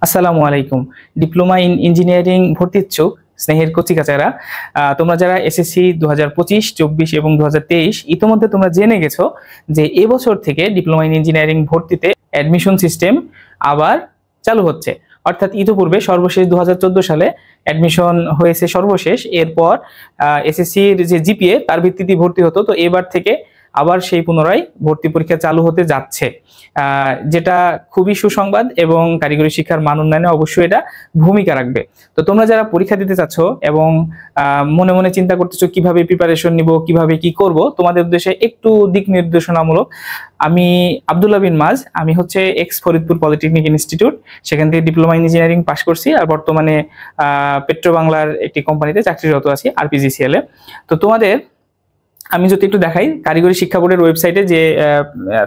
আসসালামু আলাইকুম। Diploma in engineering ভর্তি ইচ্ছুক স্নেহের কচিকাচারা, তোমরা যারা এসএসসি 2025, 24 এবং 2023 ইতোমধ্যে তোমরা জেনে গেছো যে এবছর থেকে ডিপ্লোমা ইন ইঞ্জিনিয়ারিং ভর্তিতে অ্যাডমিশন সিস্টেম আবার চালু হচ্ছে। অর্থাৎ ইতিপূর্বে সর্বশেষ 2014 সালে অ্যাডমিশন হয়েছে সর্বশেষ। এরপর এসএসসির যে জিপিএ তার ভিত্তিতে ভর্তি হতো, তো এবার থেকে আবার সেই পুনরায় ভর্তি পরীক্ষা চালু হতে যাচ্ছে, যেটা খুবই সুসংবাদ এবং কারিগরি শিক্ষার মান উন্নয়নে অবশ্যই এটা ভূমিকা রাখবে। তো তোমরা যারা পরীক্ষা দিতে চাচ্ছ এবং মনে মনে চিন্তা করতেছো কিভাবে প্রিপারেশন নিব, কিভাবে কি করব, তোমাদের উদ্দেশ্যে একটু দিক নির্দেশনামূলক। আমি আব্দুল্লাহ বিন মাজ, আমি হচ্ছে এক্স ফরিদপুর পলিটেকনিক ইনস্টিটিউট, সেখান থেকে ডিপ্লোমা ইঞ্জিনিয়ারিং পাশ করছি আর বর্তমানে পেট্রো বাংলার একটি কোম্পানিতে চাকরিরত আছি, আরপিজিসিএল এ। তো তোমাদের আমি যদি একটু দেখাই, কারিগরি শিক্ষা বোর্ডের ওয়েবসাইটে যে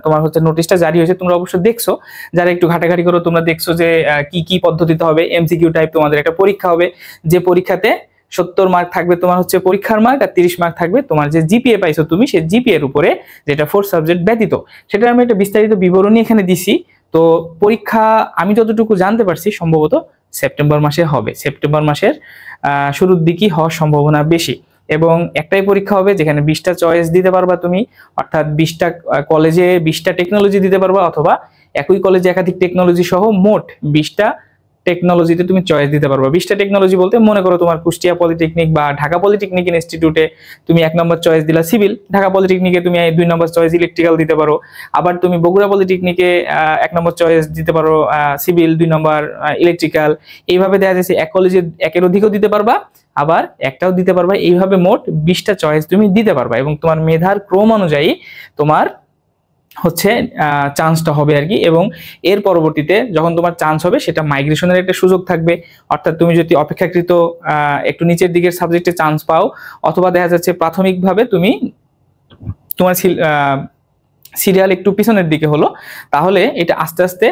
তোমার হচ্ছে নোটিশটা জারি হয়েছে, তোমরা অবশ্যই দেখছো। যারা একটু ঘাটাঘাটি করো তোমরা দেখছো যে কি কি পদ্ধতিতে হবে। এমসিকিউ টাইপ তোমাদের একটা পরীক্ষা হবে, যে পরীক্ষাতে 70 মার্ক থাকবে তোমার হচ্ছে পরীক্ষার মার্ক, আর 30 মার্ক থাকবে তোমার যে জিপিএ পাইছো তুমি, সেই জিপিএ এর উপরে, যেটা 4 সাবজেক্ট ব্যতীত। সেটা আমি একটা বিস্তারিত বিবরণী এখানে দিছি। তো পরীক্ষা আমি যতটুকু জানতে পারছি সম্ভবত সেপ্টেম্বর মাসে হবে, সেপ্টেম্বর মাসের শুরুর দিকেই হওয়ার সম্ভাবনা বেশি। এবং একটাই পরীক্ষা হবে যেখানে 20টা চয়েস দিতে পারবা তুমি, অর্থাৎ 20টা কলেজে 20টা টেকনোলজি দিতে পারবা, অথবা একই কলেজে একাধিক টেকনোলজি সহ মোট 20টা টেকনোলজিতে তুমি চয়েস দিতে পারবা। 20টা টেকনোলজি বলতে মনে করো তোমার কুষ্টিয়া পলিটেকনিক বা ঢাকা পলিটেকনিক ইনস্টিটিউটে তুমি 1 নম্বর চয়েস দিলা সিভিল, ঢাকা পলিটেকনিকে তুমি 2 নম্বর চয়েস ইলেকট্রিক্যাল দিতে পারো। আবার তুমি বগুড়া পলিটেকনিকে 1 নম্বর চয়েস দিতে পারো সিভিল, 2 নম্বর ইলেকট্রিক্যাল। এইভাবে দেখা যাচ্ছে এক কলেজে একের অধিকও দিতে পারবা, আবার একটাও দিতে পারবা। এইভাবে মোট 20টা চয়েস তুমি দিতে পারবা এবং তোমার মেধার ক্রম অনুযায়ী তোমার হচ্ছে চান্সটা হবে আর কি। এবং এর পরবর্তীতে যখন তোমার চান্স হবে, সেটা মাইগ্রেশনের একটা সুযোগ থাকবে। অর্থাৎ তুমি যদি অপেক্ষাকৃত একটু নিচের দিকের সাবজেক্টে চান্স পাও, অথবা দেখা যাচ্ছে প্রাথমিকভাবে তুমি তোমার সিরিয়াল একটু পিছনের দিকে হলো, তাহলে এটা আস্তে আস্তে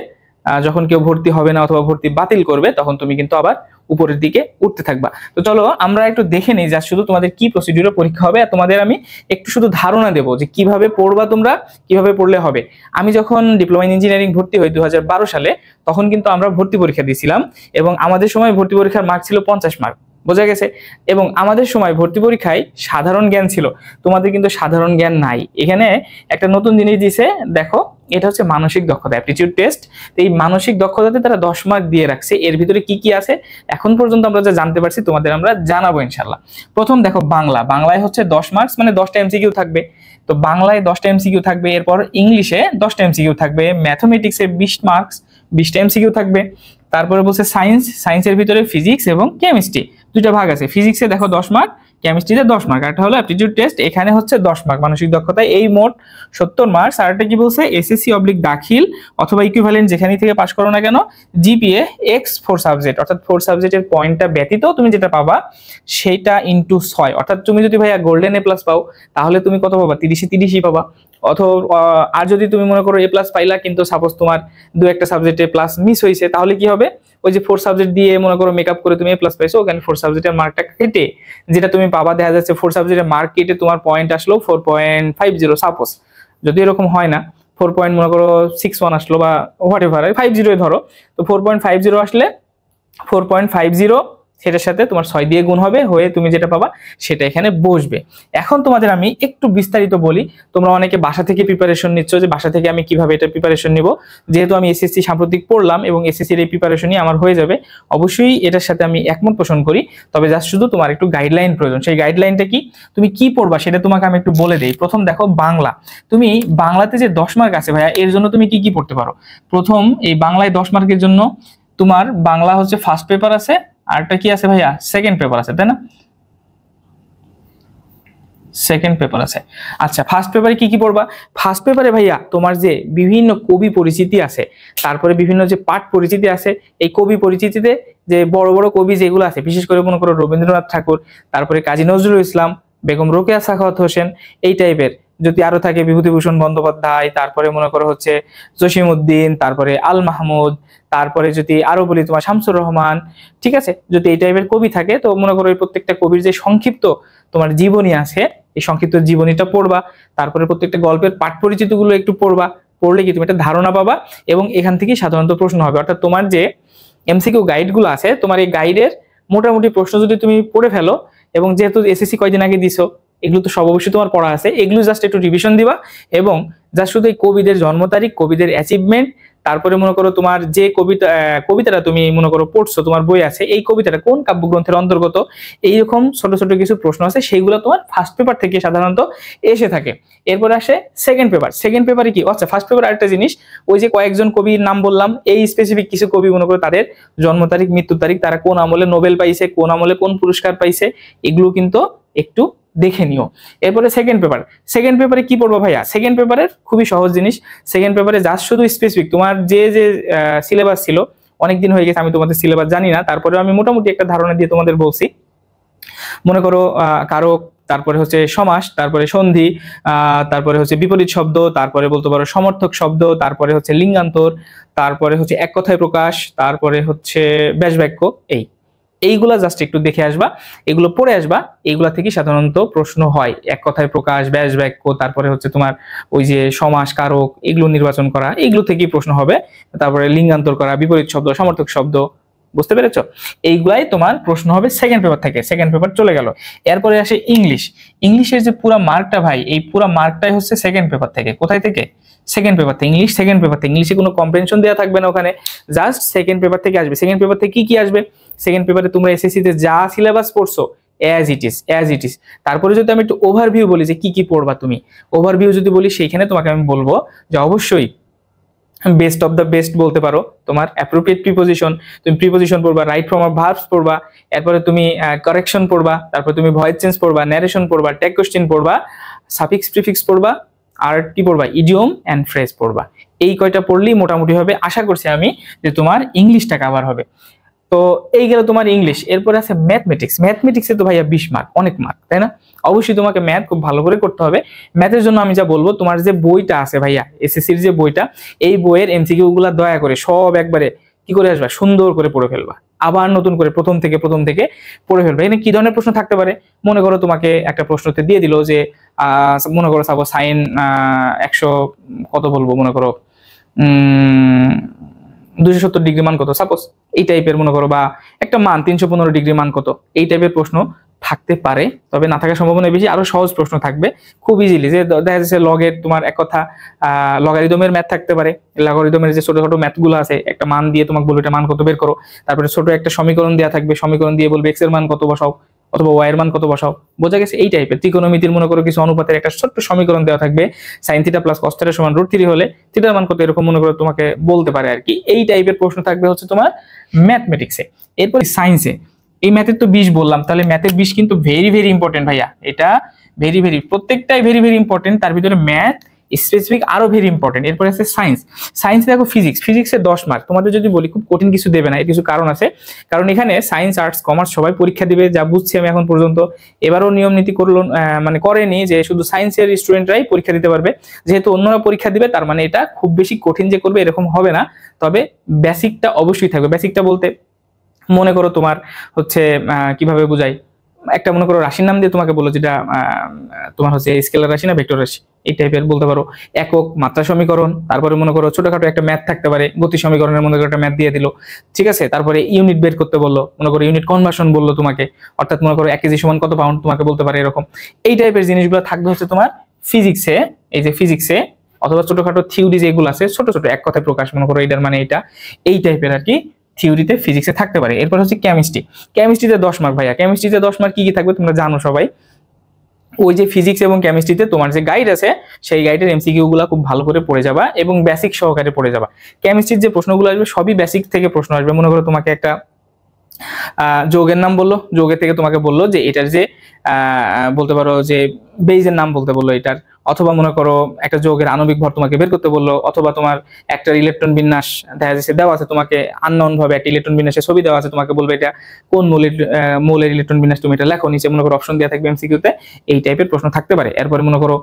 যখন কেউ ভর্তি হবে না অথবা ভর্তি বাতিল করবে, তখন তুমি কিন্তু আবার উপরের দিকে উঠতে থাকবা। তো চলো আমরা একটু দেখে নিই যা শুধু তোমাদের কি প্রসিডিউরে পরীক্ষা হবে, আর তোমাদের আমি একটু শুধু ধারণা দেবো যে কিভাবে পড়বা, তোমরা কিভাবে পড়লে হবে। আমি যখন ডিপ্লোমা ইন ইঞ্জিনিয়ারিং ভর্তি হই 2012 সালে, তখন কিন্তু আমরা ভর্তি পরীক্ষা দিয়েছিলাম এবং আমাদের সময় ভর্তি পরীক্ষার মার্ক ছিল 50 মার্ক, বোঝা গেছে। এবং আমাদের সময় ভর্তি পরীক্ষায় সাধারণ জ্ঞান ছিল, তোমাদের কিন্তু সাধারণ জ্ঞান নাই। এখানে একটা নতুন জিনিস দিছে, দেখো, এটা হচ্ছে মানসিক দক্ষতা, অ্যাপটিটিউড টেস্ট। তো এই মানসিক দক্ষতাতে তারা 10 মার্ক দিয়ে রাখছে। এর ভিতরে কি কি আছে এখন পর্যন্ত আমরা যা জানতে পারছি তোমাদের আমরা জানাবো ইনশাল্লাহ। প্রথম দেখো বাংলায় হচ্ছে 10 মার্কস, মানে 10টা এমসিকিউ থাকবে। তো বাংলায় 10টা এমসিকিউ থাকবে, এরপর ইংলিশে 10টা এমসিকিউ থাকবে, ম্যাথমেটিক্সে 20 মার্কস, 20টা এমসিকিউ থাকবে। তারপরে বলছে সায়েন্সের ভিতরে ফিজিক্স এবং কেমিস্ট্রি, দুইটা ভাগ আছে। ফিজিক্সে দেখো 10 মার্ক, কেমিস্ট্রিতে 10 মার্ক, আর একটা হলো অ্যাপটিটিউড টেস্ট, এখানে হচ্ছে 10 মার্ক মানসিক দক্ষতায়, এই মোট 70 মার্কস। আর একটা কি বলছে, এসএসসি দাখিল অথবা ইকুইভ্যালেন্ট যেখানেই থেকে পাস করো না কেন, জিপিএ এক্স 4 সাবজেক্ট, অর্থাৎ 4 সাবজেক্টের পয়েন্টটা ব্যতীত তুমি যেটা পাবা সেটা ইনটু 6। অর্থাৎ তুমি যদি ভাইয়া গোল্ডেন এ প্লাস পাও, তাহলে তুমি কত পাবা, 30-এ 30ই পাবা। অথবা আর যদি তুমি মনে করো এ প্লাস পাইলা, কিন্তু সাপোজ তোমার 2-একটা সাবজেক্টে প্লাস মিস হয়েছে, তাহলে কি হবে, ওই যে 4 সাবজেক্ট দিয়ে মনে করো মেকআপ করে তুমি এ প্লাস পাইছো, ওখানে 4 সাবজেক্টের মার্কটা কেটে যেটা তুমি পাবা, দেখা যাচ্ছে 4 সাবজেক্টের মার্ক কেটে তোমার পয়েন্ট আসলো 4.50, সাপোজ। যদি এরকম হয় না, 4 পয়েন্ট মনে করো 61 আসলো বা হোয়াট এভার 50 ধরো, তো 4.50 আসলে 4.50 সেটার সাথে তোমার 6 দিয়ে গুণ হবে, হয়ে তুমি যেটা পাবা সেটা এখানে বসবে। এখন তোমাদের আমি একটু বিস্তারিত বলি। তোমরা অনেকে বাসা থেকে প্রিপারেশন নিচ্ছ, যে বাসা থেকে আমি কিভাবে এটা প্রিপারেশন নিব। যেহেতু আমি এসএসসি সাম্প্রতিক পড়লাম এবং এসএসসির এই প্রিপারেশনই আমার হয়ে যাবে, অবশ্যই এটার সাথে আমি একমত পোষণ করি। তবে জাস্ট শুধু তোমার একটু গাইডলাইন প্রয়োজন। সেই গাইডলাইনটা কি, তুমি কি পড়বা সেটা তোমাকে আমি একটু বলে দেই। প্রথম দেখো বাংলা, তুমি বাংলাতে যে 10 মার্ক আছে ভাইয়া, এর জন্য তুমি কি কি পড়তে পারো। প্রথম, এই বাংলায় 10 মার্কের জন্য তোমার বাংলা হচ্ছে ফার্স্ট পেপার আছে, আরটা কি আছে ভাইয়া, সেকেন্ড পেপার আছে, তাই না? সেকেন্ড পেপার আছে। আচ্ছা, ফার্স্ট পেপারে কি কি পড়বা? ফার্স্ট পেপারে ভাইয়া তোমার যে বিভিন্ন কবি পরিচিতি আছে, তারপরে বিভিন্ন যে পাঠ পরিচিতি আছে, এই কবি পরিচিতিতে যে বড় বড় কবি যেগুলো আছে, বিশেষ করে মনে করো রবীন্দ্রনাথ ঠাকুর, তারপরে কাজী নজরুল ইসলাম, বেগম রোকেয়া সাখাওয়াত হোসেন, এই টাইপের যদি আরো থাকে, বিভূতিভূষণ বন্দ্যোপাধ্যায়, তারপরে মনে করো হচ্ছে জসিমউদ্দিন, তারপরে আল মাহমুদ, তারপরে যদি আরো বলি তোমার শামসুর রহমান, ঠিক আছে, যদি এই টাইপের কবি থাকে, তো মনে করো এই প্রত্যেকটা কবির যে সংক্ষিপ্ত তোমার জীবনী আছে, এই সংক্ষিপ্ত জীবনীটা পড়বা। তারপরে প্রত্যেকটা গল্পের পাঠ পরিচিতি গুলো একটু পড়বা, পড়লে কি তুমি একটা ধারণা পাবা এবং এখান থেকে সাধারণত প্রশ্ন হবে। অর্থাৎ তোমার যে এমসিকিউ গাইডগুলো আছে, তোমার এই গাইডের মোটামুটি প্রশ্ন যদি তুমি পড়ে ফেলো, এবং যেহেতু এসএসসি কয়দিন আগে দিছো, এগুলো তো সব অবশ্যই তোমার পড়া আছে, এগুলো জাস্ট একটু রিভিশন দিবা, এবং জাস্ট শুধু এই কবিদের জন্ম তারিখ, কবিদের অ্যাচিভমেন্ট, তারপরে মনে করো তোমার যে কবিতাটা তুমি মনে করো পড়ছো, তোমার বই আছে, এই কবিতাটা কোন কাব্যগ্রন্থের অন্তর্গত, এইরকম ছোট ছোট কিছু প্রশ্ন আছে, সেইগুলো তোমার ফার্স্ট পেপার থেকে সাধারণত এসে থাকে। এরপর আসে সেকেন্ড পেপার। সেকেন্ড পেপারে কি আচ্ছা, ফার্স্ট পেপার আরেকটা জিনিস, ওই যে কয়েকজন কবির নাম বললাম, এই স্পেসিফিক কিছু কবি মনে করো তাদের জন্ম তারিখ, মৃত্যু তারিখ, তারা কোন আমলে নোবেল পাইছে, কোন আমলে কোন পুরস্কার পাইছে, এগুলো কিন্তু একটু দেখে নিও। এরপরে সেকেন্ড পেপার। সেকেন্ড পেপারে কি পড়বো ভাইয়া? সেকেন্ড পেপারের খুবই সহজ জিনিস। সেকেন্ড পেপারে জাস্ট শুধু স্পেসিফিক তোমার যে যে সিলেবাস ছিল, অনেকদিন হয়ে গেছে আমি তোমাদের সিলেবাস জানি না, তারপরে আমি মোটামুটি একটা ধারণা দিয়ে তোমাদের বলছি। মনে করো কারক, তারপরে হচ্ছে সমাস, তারপরে সন্ধি, তারপরে হচ্ছে বিপরীত শব্দ, তারপরে বলতে পারো সমর্থক শব্দ, তারপরে হচ্ছে লিঙ্গান্তর, তারপরে হচ্ছে এক কথায় প্রকাশ, তারপরে হচ্ছে ব্যাস বাক্য। এইগুলা জাস্ট একটু দেখে আসবা, এগুলো পড়ে আসবা, এইগুলা থেকে সাধারণত প্রশ্ন হয়। এক কথায় প্রকাশ, ব্যাস বাক্য, তারপরে হচ্ছে তোমার ওই যে সমাস, কারক, এগুলো নির্বাচন করা, এগুলো থেকেই প্রশ্ন হবে। তারপরে লিঙ্গান্তর করা, বিপরীত শব্দ, সমর্থক শব্দ, বুঝতে পেরেছো? এইগুলাই তোমার প্রশ্ন হবে সেকেন্ড পেপার থেকে। সেকেন্ড পেপার চলে গেল। এরপরে আসে ইংলিশ। ইংলিশের যে পুরা মার্কটা ভাই, এই পুরা মার্কটাই হচ্ছে সেকেন্ড পেপার থেকে। কোথায় থেকে? সেকেন্ড পেপার থেকে। ইংলিশ সেকেন্ড পেপার থেকে। ইংলিশে কোনো কম্প্রেনশন দেওয়া থাকবে না ওখানে, জাস্ট সেকেন্ড পেপার থেকে আসবে। সেকেন্ড পেপার থেকে কি কি আসবে? সেকেন্ড পেপারে তোমরা এসএসসি তে যা সিলেবাস পড়ছো অ্যাজ ইট ইজ। তারপরে যদি আমি একটু ওভারভিউ বলি যে কি কি পড়বা তুমি, ওভারভিউ যদি বলি, সেইখানে তোমাকে আমি বলবো যে অবশ্যই বেস্ট অফ দ্য বেস্ট বলতে পারো, তোমার অ্যাপ্রোপ্রিয়েট প্রিপোজিশন, তুমি প্রিপোজিশন পড়বা, রাইট ফর্ম অফ ভার্বস পড়বা, এরপরে তুমি কারেকশন পড়বা, তারপর তুমি ভয়েস চেঞ্জ পড়বা, ন্যারেশন পড়বা, ট্যাগ কোশ্চেন পড়বা, সাফিক্স প্রিফিক্স পড়বা, আর কি পড়বা? ইডিয়ম এন্ড ফ্রেজ পড়বা। এই কয়টা পড়লেই মোটামুটি হবে। আশা করছি আমি যে তোমার ইংলিশটা কভার হবে। তো এই গেল তোমার ইংলিশ। এরপরে আছে ম্যাথমেটিক্স। ম্যাথমেটিক্সে তো ভাইয়া 20 মার্ক, অনেক মার্ক, তাই না? অবশ্যই তোমাকে ম্যাথ খুব ভালো করে করতে হবে। ম্যাথের জন্য আমি যা বলবো, তোমার যে বইটা আছে ভাইয়া, এসএসসির যে বইটা, এই বইয়ের এমসিকিউ গুলা দয়া করে সব একবারে কি করে আসবা, সুন্দর করে পড়ে ফেলবা, আবার নতুন করে প্রথম থেকে পড়ে ফেলবা। এখানে কি ধরনের প্রশ্ন থাকতে পারে? মনে করো তোমাকে একটা প্রশ্নতে দিয়ে দিল যে মনে করো সাপোজ সাইন 100 কত বলবো, মনে করো 270 ডিগ্রি মান কত, সাপোজ এই টাইপের মনে করো, বা একটা মান 315 ডিগ্রি মান কত, এই টাইপের প্রশ্ন থাকতে পারে। তবে না থাকার সম্ভাবনা বেশি, আরো সহজ প্রশ্ন থাকবে খুব ইজিলি। যে দেখা যাচ্ছে লগের তোমার এক কথা লগারিদমের ম্যাথ থাকতে পারে। লগারিদমের যে ছোট ছোট ম্যাথগুলো আছে, একটা মান দিয়ে তোমাকে বলবে এটা মান কত বের করো, তারপরে ছোট একটা সমীকরণ দেওয়া থাকবে, সমীকরণ দিয়ে বলবে এক্স এর মান কত বসাও, অথবা ওয়াই এর মান কত বসাও। বোঝা গেছে? এই টাইপের ত্রিকোণমিতির মনে করো কিছু অনুপাতের একটা ছোট্ট সমীকরণ দেওয়া থাকবে, sin theta plus cos theta সমান √3 হলে থিটার মান কত, এরকম মনে করো তোমাকে বলতে পারে আর কি। এই টাইপের প্রশ্ন থাকবে হচ্ছে তোমার ম্যাথমেটিক্সে। এরপর সায়েন্সে, এই ম্যাথের তো 20 বললাম, তাহলে ম্যাথের 20 কিন্তু ভেরি ভেরি ইম্পর্টেন্ট ভাইয়া। এটা ভেরি ভেরি, প্রত্যেকটাই ভেরি ভেরি ইম্পর্টেন্ট, তার ভিতরে ম্যাথ স্পেসিফিক আরো ভেরি ইম্পর্টেন্ট। এরপর আছে সায়েন্স। সায়েন্স দেখো ফিজিক্স, ফিজিক্সে 10 মার্ক। তোমাদের যদি বলি খুব কঠিন কিছু দেবে না, এর কিছু কারণ আছে। কারণ এখানে সায়েন্স, আর্টস, কমার্স সবাই পরীক্ষা দিবে, যা বুঝছি আমি এখন পর্যন্ত। এবারও নিয়ম নীতি করলো, মানে করেনি যে শুধু সায়েন্সের স্টুডেন্টরাই পরীক্ষা দিতে পারবে। যেহেতু অন্যরা পরীক্ষা দিবে, তার মানে এটা খুব বেশি কঠিন যে করবে এরকম হবে না। তবে বেসিকটা অবশ্যই থাকবে। বেসিকটা বলতে মনে করো তোমার হচ্ছে কিভাবে বুঝাই, একটা মনে করো রাশির নাম দিয়ে তোমাকে বলো, যেটা তোমার হচ্ছে স্কেলার রাশি না ভেক্টর রাশি, এই টাইপের বলতে পারো। একক, মাত্রা সমীকরণ, তারপরে মনে করো ছোটখাটো একটা ম্যাথ থাকতে পারে, গতি সমীকরণের মধ্যে একটা ম্যাথ দিয়ে দিল, ঠিক আছে। তারপরে ইউনিট বের করতে বললো, মনে করো ইউনিট কনভার্সন বললো তোমাকে, অর্থাৎ মনে করো 1 কেজি সমান কত পাউন্ড তোমাকে বলতে পারে, এরকম। এই টাইপের জিনিসগুলো থাকবে হচ্ছে তোমার ফিজিক্সে। এই যে ফিজিক্সে, অথবা ছোটখাটো থিওরি যেগুলো আছে, ছোট ছোট এক কথায় প্রকাশ, মনে করো এটার মানে এটা, এই টাইপের আর কি থিওরিতে ফিজিক্সে থাকতে পারে। এরপর হচ্ছে কেমিস্ট্রি। কেমিস্ট্রিতে 10 মার্ক ভাইয়া। কেমিস্ট্রিতে 10 মার্ক কি কি থাকবে তোমরা জানো সবাই। ওই যে ফিজিক্স এবং কেমিস্ট্রিতে তোমার যে গাইড আছে, সেই গাইডের এমসিকিউ গুলো খুব ভালো করে পড়ে যাবা এবং বেসিক সহকারে পড়ে যাবা। কেমিস্ট্রির যে প্রশ্নগুলো আসবে সবই বেসিক থেকে প্রশ্ন আসবে। মনে করো তোমাকে একটা যৌগের নাম বললো, যৌগের থেকে তোমাকে বললো যে এটার যে বলতে পারো যে বেইজের নাম বলতে বললো এটার, অথবা মনে করো একটা যৌগের আণবিক ভর তোমাকে বের করতে বললো, অথবা তোমার একটা ইলেকট্রন বিন্যাস দেখা যাচ্ছে দেওয়া আছে তোমাকে, আননোন ভাবে একটা ইলেকট্রন বিন্যাসের ছবি দেওয়া আছে, তোমাকে বলবে এটা কোন মৌলের ইলেকট্রন বিন্যাস, তুমি এটা লেখো। নিচে মনে করো অপশন দেওয়া থাকবে এমসিকিউতে, এই টাইপের প্রশ্ন থাকতে পারে। এরপরে মনে করো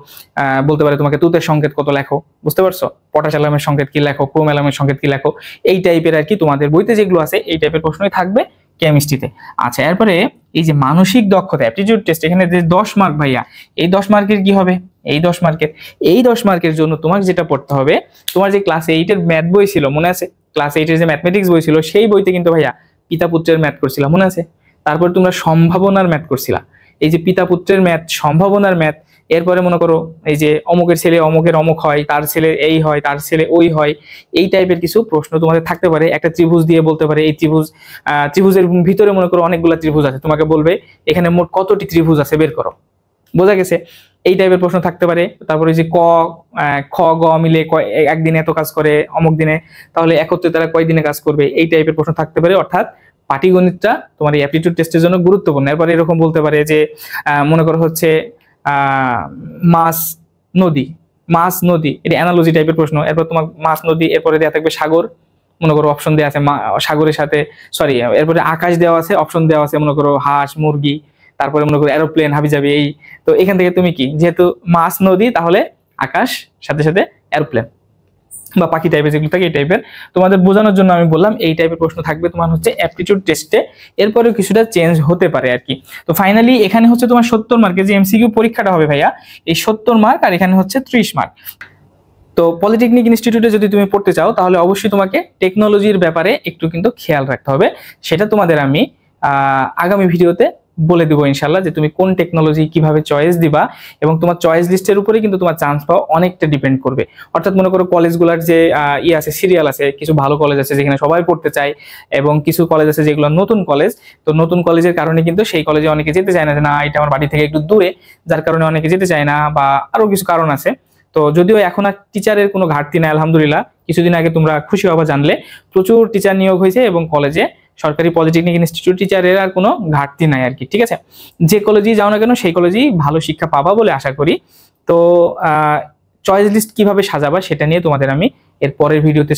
বলতে পারে তোমাকে তুতের সংকেত কত লেখো, বুঝতে পারছো, পটাশ অ্যালামের সংকেত কি লেখো, ক্রোম অ্যালামের সংকেত কি লেখো, এই টাইপের আর কি তোমাদের বইতে যেগুলো আছে এই টাইপের প্রশ্নই থাকবে কেমিস্ট্রিতে। আচ্ছা, এরপরে এই যে মানসিক দক্ষতা অ্যাপটিটিউড টেস্ট, এখানে যে 10 মার্ক ভাইয়া, এই 10 মার্কের কি হবে? এই 10 মার্কের। এই 10 মার্কের জন্য তোমাকে যেটা পড়তে হবে, তোমার যে ক্লাস 8-এর ম্যাথ বই ছিল মনে আছে, ক্লাস 8-এর যে ম্যাথমেটিক্স বই ছিল সেই বইতে কিন্তু ভাইয়া পিতা পুত্রের ম্যাথ করছিলাম মনে আছে। তারপর তোমরা সম্ভাবনার ম্যাথ করছিলা, এই যে পিতা পুত্রের ম্যাথ, সম্ভাবনার ম্যাথ। এরপরে মনে করো এই যে অমুকের ছেলে অমুকের অমুক হয়, তার ছেলে এই হয়, তার ছেলে ওই হয়, এই টাইপের কিছু প্রশ্ন তোমাদের থাকতে পারে। একটা ত্রিভুজ দিয়ে বলতে পারে এই ত্রিভুজের ভিতরে মনে করো অনেকগুলো ত্রিভুজ আছে, তোমাকে বলবে এখানে মোট কতটি ত্রিভুজ আছে বের করো, বোঝা গেছে? এই টাইপের প্রশ্ন থাকতে পারে। তারপরে যে খ গ মিলে একদিনে এত কাজ করে, অমুক দিনে, তাহলে একত্রে তারা কয় দিনে কাজ করবে, এই টাইপের প্রশ্ন থাকতে পারে। অর্থাৎ পাটিগণিতটা তোমার এই অ্যাপটিটিউড টেস্টের জন্য গুরুত্বপূর্ণ। এরপরে এরকম বলতে পারে যে মনে করো হচ্ছে মাছ নদী, এটা অ্যানালজি টাইপের প্রশ্ন। এরপর তোমার মাছ নদী, এরপরে দেওয়া থাকবে সাগর, মনে করো অপশন দেওয়া আছে সাগরের সাথে, সরি এরপরে আকাশ দেওয়া আছে, অপশন দেওয়া আছে মনে করো হাঁস মুরগি, তারপরে মনে করো এরোপ্লেন হাবিজাবি। এই তো এখান থেকে তুমি কি, যেহেতু মাছ নদী তাহলে আকাশ, সাথে সাথে এরোপ্লেন বা পাখি টাইপের যেগুলো থাকে এই টাইপের। তোমাদের বোঝানোর জন্য আমি বললাম এই টাইপের প্রশ্ন থাকবে তোমার হচ্ছে অ্যাপটিটিউড টেস্টে। এরপরেও কিছুটা চেঞ্জ হতে পারে আর কি। তো ফাইনালি এখানে হচ্ছে তোমার 70 মার্কের যে এমসিকিউ পরীক্ষাটা হবে ভাইয়া, এই 70 মার্ক, আর এখানে হচ্ছে 30 মার্ক। তো পলিটেকনিক ইনস্টিটিউটে যদি তুমি পড়তে চাও তাহলে অবশ্যই তোমাকে টেকনোলজির ব্যাপারে একটু কিন্তু খেয়াল রাখতে হবে। সেটা তোমাদের আমি আগামী ভিডিওতে বলে দিব ইনশাল্লাহ, যে তুমি কোন টেকনোলজি কিভাবে চয়েস দিবা, এবং তোমার চয়েস লিস্টের উপরে কিন্তু তোমার চান্স পাওয়া অনেকটা ডিপেন্ড করবে। অর্থাৎ মনে করো কলেজগুলোর যে আছে, সিরিয়াল আছে, কিছু ভালো কলেজ আছে যেখানে সবাই পড়তে চায়, এবং কিছু কলেজ আছে যেগুলো নতুন কলেজ। তো নতুন কলেজের কারণে কিন্তু সেই কলেজে অনেকে যেতে চায় না, যে না এটা আমার বাড়ি থেকে একটু দূরে, যার কারণে অনেকে যেতে চায় না, বা আরো কিছু কারণ আছে। তো যদিও এখন আর টিচারের কোনো ঘাটতি নাই আলহামদুলিল্লাহ, কিছুদিন আগে তোমরা খুশি হবা জানলে প্রচুর টিচার নিয়োগ হয়েছে, এবং কলেজে সরকারি পলিটেকনিক ইনস্টিটিউট টিচারের আর কোনো ঘাটতি নাই আর কি। ঠিক আছে, যে কলেজেই যাও না কেন সেই কলেজেই ভালো শিক্ষা পাবা বলে আশা করি। তো চয়েস লিস্ট কিভাবে সাজাবা সেটা নিয়ে তোমাদের আমি এর পরের ভিডিওতে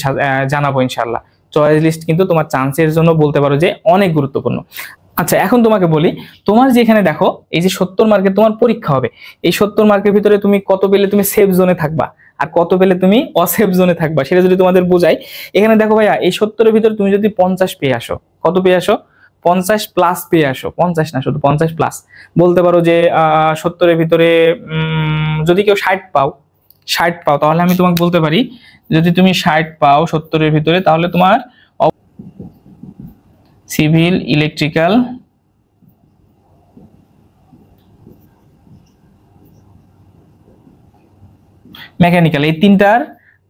জানাবো ইনশাল্লাহ। চয়েস লিস্ট কিন্তু তোমার চান্সের জন্য বলতে পারো যে অনেক গুরুত্বপূর্ণ। আচ্ছা, এখন তোমাকে বলি, তোমার যে এখানে দেখো এই যে 70 মার্কের তোমার পরীক্ষা হবে, এই 70 মার্কের ভিতরে তুমি কত পেলে তুমি সেফ জোনে থাকবা, আর কত পেলে তুমি অসেফ জোনে থাকবা, সেটা যদি তোমাদের বোঝাই, এখানে দেখো ভাইয়া এই 70-এর ভিতরে তুমি যদি 50 পেয়ে আসো, কত পেয়ে আসো, 50 প্লাস পেয়ে আসো, 50 না শুধু 50 প্লাস, বলতে পারো যে 70-এর ভিতরে যদি কেউ 60 পাও, তাহলে আমি তোমাকে বলতে পারি যদি তুমি 60 পাও 70-এর ভিতরে, তাহলে তোমার সিভিল, ইলেকট্রিক্যাল, মেকানিক্যাল, এই তিনটার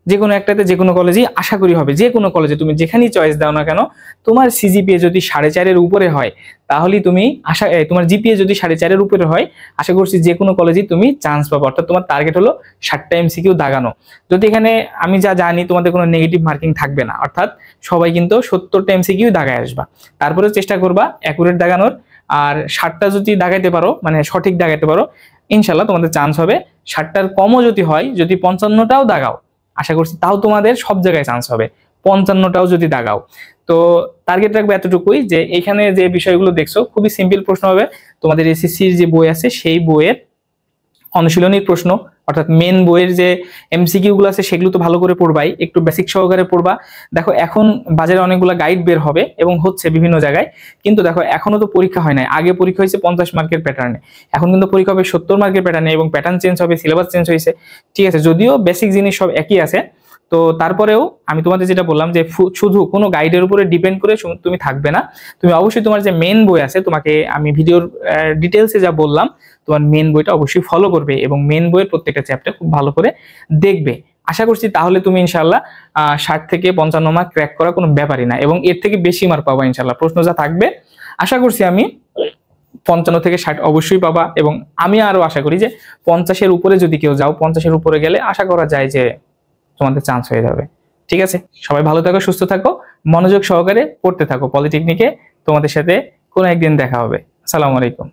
যে কোনো একটাতে যে কোনো কলেজেই আশা করি হবে। যে কোনো কলেজে তুমি যেখানেই চয়েস দাও না কেন, তোমার সিজিপিএ যদি 4.5-এর উপরে হয়, তাহলেই তুমি তোমার জিপিএ যদি 4.5-এর উপরে হয়, আশা করছি যে কোনো কলেজেই তুমি চান্স পাবো। অর্থাৎ তোমার টার্গেট হলো 60টা এমসিকিউ দাগানো। যদি এখানে আমি যা জানি তোমাদের কোনো নেগেটিভ মার্কিং থাকবে না, অর্থাৎ সবাই কিন্তু 70টা এমসিকিউ দাগায় আসবা। তারপরে চেষ্টা করবা অ্যাকুরেট দাগানোর, আর 60টা যদি দাগাইতে পারো, মানে সঠিক দাগাইতে পারো, ইনশাল্লাহ তোমাদের চান্স হবে। 60টার কমও যদি হয়, যদি 55টাও দাগাও, আশা করছি তাও তোমাদের সব জায়গায় চান্স হবে। 55টাও যদি দাগাও, তো টার্গেট রাখবে এতটুকুই, যে এখানে যে বিষয়গুলো দেখছো খুবই সিম্পল প্রশ্ন হবে। তোমাদের এসএসসির যে বই আছে সেই বইয়ের অনুশীলনীর প্রশ্ন, অর্থাৎ মেন বইয়ের যে এমসিকিউ গুলো আছে সেগুলো তো ভালো করে পড়বাই, একটু বেসিক সহকারে পড়বা। দেখো এখন বাজারে অনেকগুলো গাইড বের হবে এবং হচ্ছে বিভিন্ন জায়গায়, কিন্তু দেখো এখনো তো পরীক্ষা হয় নাই। আগে পরীক্ষা হয়েছে 50 মার্কের প্যাটার্নে, এখন কিন্তু পরীক্ষা হবে 70 মার্কের প্যাটার্নে, এবং প্যাটার্ন চেঞ্জ হবে, সিলেবাস চেঞ্জ হয়েছে। ঠিক আছে, যদিও বেসিক জিনিস সব একই আছে, তো তারপরেও আমি তোমাদের যেটা বললাম যে শুধু কোনো গাইডের উপরে ডিপেন্ড করে তুমি থাকবে না। তুমি অবশ্যই তোমার যে মেন বই আছে, তোমাকে আমি ভিডিওর ডিটেলসে যা বললাম, তোমার মেন বইটা অবশ্যই ফলো করবে, এবং মেন বইয়ের প্রত্যেকটা চ্যাপ্টার খুব ভালো করে দেখবে। আশা করছি তাহলে তুমি ইনশাল্লাহ 60 থেকে 55 মার্ক ক্র্যাক করা কোনো ব্যাপারই না, এবং এর থেকে বেশি মার্ক পাবা ইনশাল্লাহ। প্রশ্ন যা থাকবে আশা করছি আমি 55 থেকে 60 অবশ্যই পাবা, এবং আমি আরো আশা করি যে 50-এর উপরে যদি কেউ যাও, 50-এর উপরে গেলে আশা করা যায় যে তোমাদের চান্স হয়ে যাবে। ঠিক আছে, সবাই ভালো থাকো, সুস্থ থাকো, মনোযোগ সহকারে পড়তে থাকো পলিটেকনিকে। তোমাদের সাথে কোনো একদিন দেখা হবে। আসসালামু আলাইকুম।